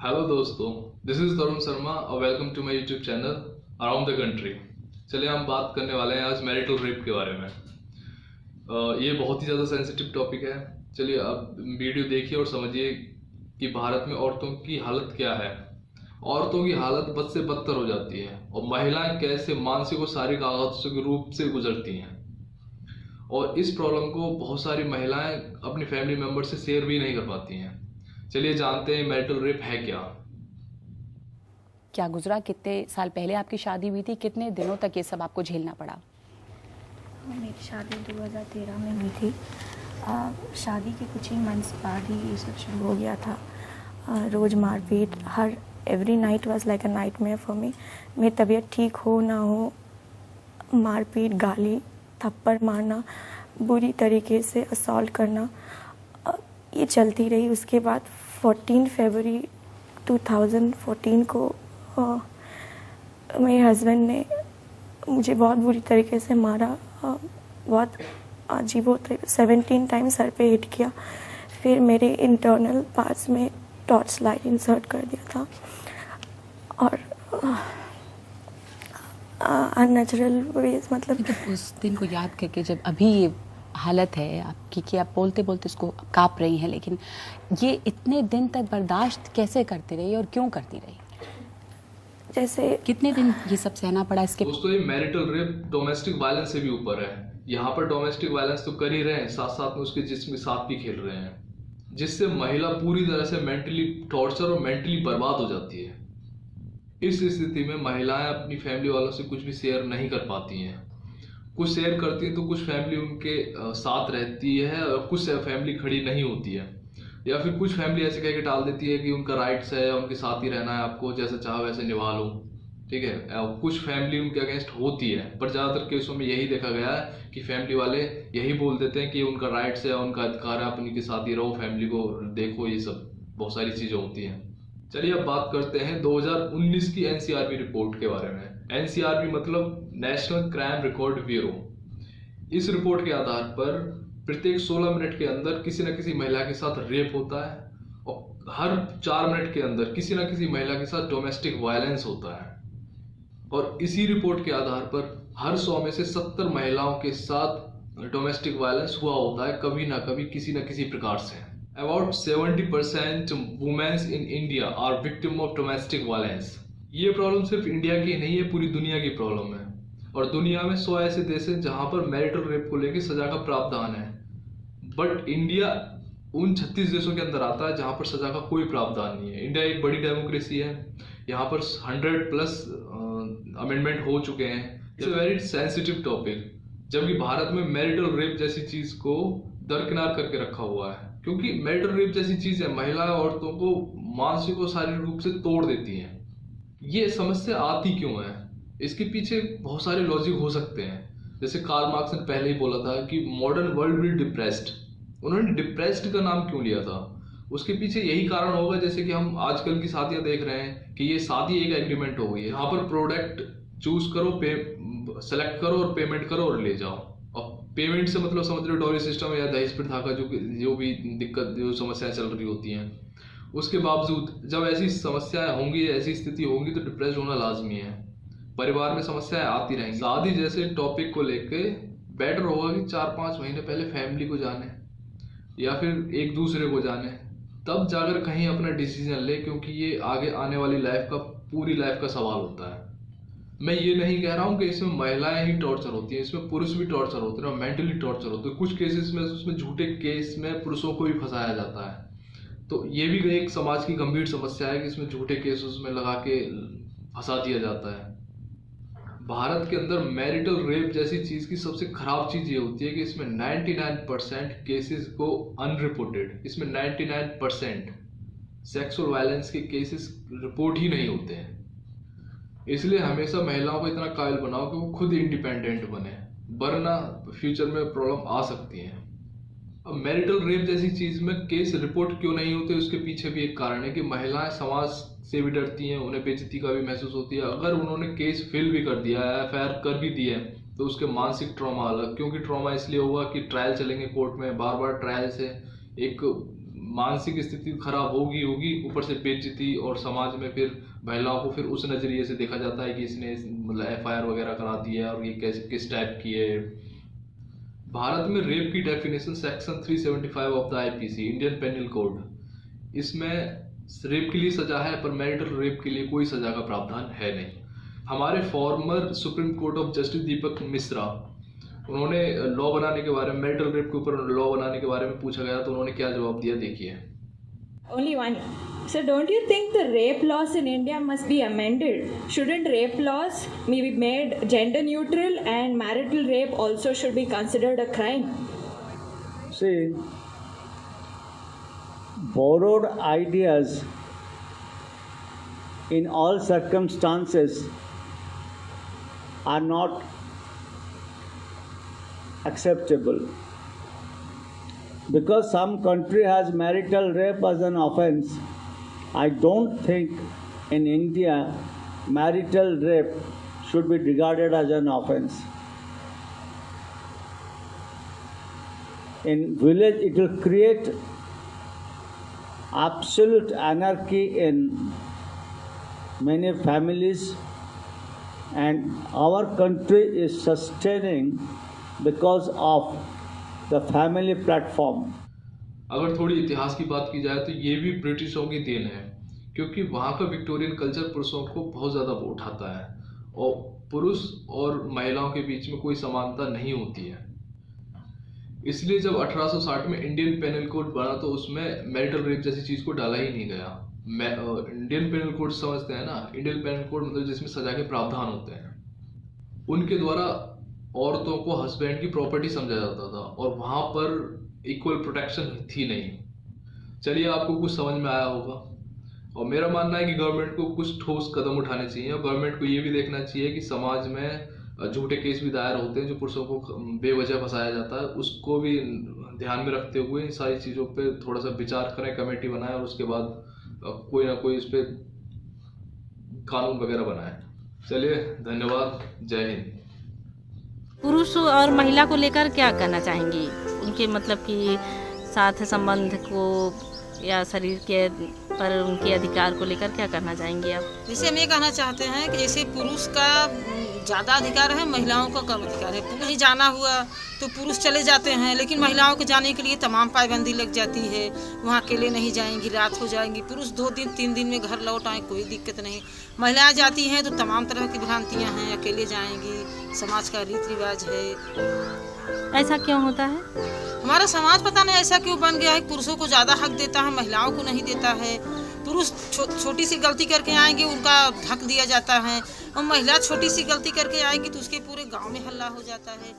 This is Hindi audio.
हेलो दोस्तों, दिस इज तरुण शर्मा और welcome to my YouTube channel around the country. चलिए हम बात करने वाले हैं आज मैरिटल रेप के बारे में। ये बहुत ही ज़्यादा सेंसिटिव टॉपिक है। चलिए अब वीडियो देखिए और समझिए कि भारत में औरतों की हालत क्या है। औरतों की हालत बद से बदतर हो जाती है और महिलाएं कैसे मानसिक और शारीरिक आघातों के रूप से गुजरती हैं। और इस प्रॉब्लम को बहुत सारी महिलाएं अपनी फैमिली मेम्बर से शेयर भी नहीं कर पाती हैं। चलिए जानते हैं मैरिटल रेप है क्या। क्या गुजरा? कितने साल पहले आपकी शादी हुई थी? कितने दिनों तक ये सब आपको झेलना पड़ा? मेरी शादी 2013 में हुई थी। शादी के कुछ ही मंथ्स बाद ही ये सब शुरू हो गया था। रोज़ मारपीट, हर every night was like a nightmare for me. मेरी तबीयत ठीक हो ना हो, मारपीट, गाली, थप्पड़ मारना, बुरी तरीके से असॉल्ट करना, ये चलती रही। उसके बाद 14 फरवरी 2014 को मेरे हस्बैंड ने मुझे बहुत बुरी तरीके से मारा। बहुत अजीब 17 टाइम सर पे हिट किया। फिर मेरे इंटरनल पार्ट्स में टॉर्च लाइट इंसर्ट कर दिया था और अननेचुरल वेज, मतलब उस दिन को याद करके, जब अभी ये हालत है आपकी कि आप बोलते बोलते इसको काँप रही हैं, लेकिन ये इतने दिन तक बर्दाश्त कैसे करती रही और क्यों करती रही? जैसे कितने दिन ये सब सहना पड़ा इसके? दोस्तों, ये मैरिटल रेप डोमेस्टिक वायलेंस से भी ऊपर है। यहाँ पर डोमेस्टिक वायलेंस तो कर ही रहे हैं, साथ साथ में उसके जिस्म के साथ भी खेल रहे हैं, जिससे महिला पूरी तरह से मेंटली टॉर्चर और मेंटली बर्बाद हो जाती है। इस स्थिति में महिलाएं अपनी फैमिली वालों से कुछ भी शेयर नहीं कर पाती हैं। कुछ शेयर करती हैं तो कुछ फैमिली उनके साथ रहती है और कुछ फैमिली खड़ी नहीं होती है, या फिर कुछ फैमिली ऐसे कह के टाल देती है कि उनका राइट्स है, उनके साथ ही रहना है, आपको जैसा चाहो वैसे निभा लो, ठीक है। कुछ फैमिली उनके अगेंस्ट होती है, पर ज़्यादातर केसों में यही देखा गया है कि फैमिली वाले यही बोल देते हैं कि उनका राइट्स है, उनका अधिकार है, आप उनके साथ ही रहो, फैमिली को देखो, ये सब बहुत सारी चीज़ें होती हैं। चलिए अब बात करते हैं 2019 की एनसीआरबी रिपोर्ट के बारे में। एनसीआरबी मतलब नेशनल क्राइम रिकॉर्ड ब्यूरो। इस रिपोर्ट के आधार पर प्रत्येक 16 मिनट के अंदर किसी न किसी महिला के साथ रेप होता है और हर 4 मिनट के अंदर किसी न किसी महिला के साथ डोमेस्टिक वायलेंस होता है। और इसी रिपोर्ट के आधार पर हर 100 में से 70 महिलाओं के साथ डोमेस्टिक वायलेंस हुआ होता है, कभी ना कभी किसी न किसी प्रकार से। About 70% womens in India are victim of domestic violence. ये प्रॉब्लम सिर्फ इंडिया की नहीं है, पूरी दुनिया की प्रॉब्लम है। और दुनिया में 100 ऐसे देश हैं जहां पर मैरिटल रेप को लेकर सजा का प्रावधान है, बट इंडिया उन 36 देशों के अंदर आता है जहां पर सजा का कोई प्रावधान नहीं है। इंडिया एक बड़ी डेमोक्रेसी है, यहाँ पर 100+ अमेंडमेंट हो चुके हैं। It's a very sensitive topic, जबकि भारत में मैरिटल रेप जैसी चीज को दरकिनार करके रखा हुआ है, क्योंकि मैरिटल रेप जैसी चीज है, महिला औरतों को मानसिक और शारीरिक रूप से तोड़ देती है। ये समस्या आती क्यों है? इसके पीछे बहुत सारे लॉजिक हो सकते हैं। जैसे कार्ल मार्क्स ने पहले ही बोला था कि मॉडर्न वर्ल्ड विल डिप्रेस्ड। उन्होंने डिप्रेस्ड का नाम क्यों लिया था? उसके पीछे यही कारण होगा, जैसे कि हम आजकल की शादियां देख रहे हैं कि ये शादी एक एग्रीमेंट हो गई है, यहाँ पर प्रोडक्ट चूज करो, सेलेक्ट करो और पेमेंट करो और ले जाओ। और पेमेंट से मतलब समझ लो डॉलर सिस्टम या दहेज प्रथा का जो भी दिक्कत, जो समस्याएं चल रही होती हैं। उसके बावजूद जब ऐसी समस्याएं होंगी, ऐसी स्थिति होगी, तो डिप्रेस होना लाजमी है। परिवार में समस्याएं आती रहेंगी। शादी जैसे टॉपिक को लेके बेटर होगा कि 4-5 महीने पहले फैमिली को जाने या फिर एक दूसरे को जाने, तब जाकर कहीं अपना डिसीजन ले, क्योंकि ये आगे आने वाली लाइफ का, पूरी लाइफ का सवाल होता है। मैं ये नहीं कह रहा हूँ कि इसमें महिलाएं ही टॉर्चर होती हैं, इसमें पुरुष भी टॉर्चर होते हैं और मेंटली टॉर्चर होते हैं। कुछ केसेस में उसमें झूठे केस में पुरुषों को भी फंसाया जाता है। तो ये भी एक समाज की गंभीर समस्या है कि इसमें झूठे केस उसमें लगा के फंसा दिया जाता है। भारत के अंदर मैरिटल रेप जैसी चीज की सबसे खराब चीज ये होती है कि इसमें 99% केसेस को अनरिपोर्टेड, इसमें 99% सेक्सुअल वायलेंस के केसेस रिपोर्ट ही नहीं होते हैं। इसलिए हमेशा महिलाओं को इतना कायल बनाओ कि वो खुद इंडिपेंडेंट बने, वरना फ्यूचर में प्रॉब्लम आ सकती है। अब मैरिटल रेप जैसी चीज में केस रिपोर्ट क्यों नहीं होते, उसके पीछे भी एक कारण है कि महिलाएं समाज से भी डरती हैं, उन्हें बेइज्जती का भी महसूस होती है। अगर उन्होंने केस फिल भी कर दिया है, एफआईआर कर भी दी है, तो उसके मानसिक ट्रॉमा अलग। क्योंकि ट्रॉमा इसलिए हुआ कि ट्रायल चलेंगे कोर्ट में, बार बार ट्रायल से एक मानसिक स्थिति खराब होगी ऊपर से बेइज्जती, और समाज में फिर महिलाओं को फिर उस नज़रिए से देखा जाता है कि इसने मतलब FIR वगैरह करा दी है और ये कैसे किस टाइप की है। भारत में रेप की definition section 375 of the IPC Indian penal code, इसमें रेप के लिए सजा है पर मैरिटल रेप के लिए कोई सजा का प्रावधान है नहीं। हमारे former supreme court of justice Deepak Mishra, उन्होंने लॉ बनाने के बारे में, मैरिटल रेप के ऊपर लॉ बनाने के बारे में पूछा गया तो उन्होंने क्या जवाब दिया, देखिए। Only one. So don't you think the rape laws in India must be amended? Shouldn't rape laws be made gender neutral and marital rape also should be considered a crime? See, borrowed ideas in all circumstances are not acceptable. Because some country has marital rape as an offense, I don't think in India marital rape should be regarded as an offense. In village, it will create absolute anarchy in many families, and our country is sustaining because of the family platform. अगर थोड़ी इतिहास की बात की जाए तो ये भी ब्रिटिशों की देन है, क्योंकि वहाँ का विक्टोरियन कल्चर पुरुषों को बहुत ज़्यादा उठाता है और पुरुष और महिलाओं के बीच में कोई समानता नहीं होती है। इसलिए जब 1860 में इंडियन पेनल कोड बना तो उसमें मैरिटल रेप जैसी चीज़ को डाला ही नहीं गया। इंडियन पेनल कोड समझते हैं ना, इंडियन पेनल कोड मतलब जिसमें सजा के प्रावधान होते हैं। उनके द्वारा औरतों को हस्बैंड की प्रॉपर्टी समझा जाता था और वहाँ पर इक्वल प्रोटेक्शन थी नहीं। चलिए, आपको कुछ समझ में आया होगा, और मेरा मानना है कि गवर्नमेंट को कुछ ठोस कदम उठाने चाहिए और गवर्नमेंट को ये भी देखना चाहिए कि समाज में झूठे केस भी दायर होते हैं जो पुरुषों को बेवजह फंसाया जाता है, उसको भी ध्यान में रखते हुए इन सारी चीज़ों पे थोड़ा सा विचार करें, कमेटी बनाएं और उसके बाद कोई ना कोई इस पर कानून वगैरह बनाएं। चलिए, धन्यवाद, जय हिंद। पुरुष और महिला को लेकर क्या कहना चाहेंगी, उनके मतलब कि साथ संबंध को या शरीर के पर उनके अधिकार को लेकर क्या कहना चाहेंगी आप? जैसे हम ये कहना चाहते हैं कि जैसे पुरुष का ज़्यादा अधिकार है, महिलाओं का कम अधिकार है। कहीं जाना हुआ तो पुरुष चले जाते हैं, लेकिन महिलाओं को जाने के लिए तमाम पाबंदी लग जाती है। वहाँ अकेले नहीं जाएंगी, रात हो जाएंगी, पुरुष 2 दिन 3 दिन में घर लौट आए, कोई दिक्कत नहीं। महिलाएं जाती हैं तो तमाम तरह की भ्रांतियाँ हैं, अकेले जाएंगी, समाज का रीति रिवाज है। ऐसा क्यों होता है? हमारा समाज पता नहीं ऐसा क्यों बन गया है, पुरुषों को ज़्यादा हक देता है, महिलाओं को नहीं देता है। पुरुष छोटी सी गलती करके आएंगे, उनका हक दिया जाता है, और महिला छोटी सी गलती करके आएगी तो उसके पूरे गांव में हल्ला हो जाता है।